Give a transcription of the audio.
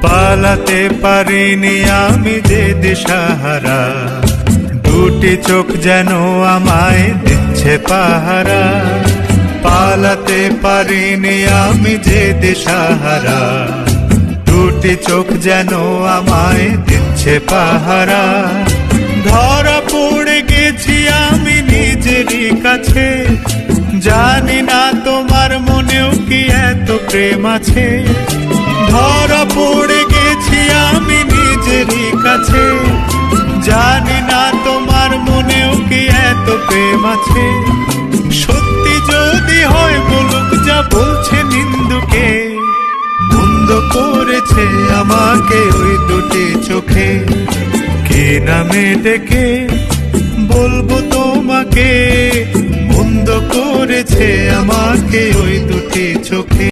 পালাতে পারিনি আমি যে দিশাহারা, দুটি চোখ যেন আমায় দিচ্ছে পাহারা। পালাতে পারিনি আমি যে দিশাহারা, দুটি চোখ যেন আমায় দিচ্ছে পাহারা। ধরা পড়ে গেছি আমি নিজেরই কাছে, জানি না তোমার মনেও কি এত প্রেম আছে। ধরা পড়ে গেছি আমি নিজেরই কাছে, জানি না তোমার মনেও কি এত প্রেম আছে। সত্যি যদি হয় বলুক যা বলছে নিন্দুকে, মন্দ করেছে আমাকে ওই দুটি চোখে। কি নামে ডেকে বলবো তোমাকে, মন্দ করেছে আমাকে ওই দুটি চোখে।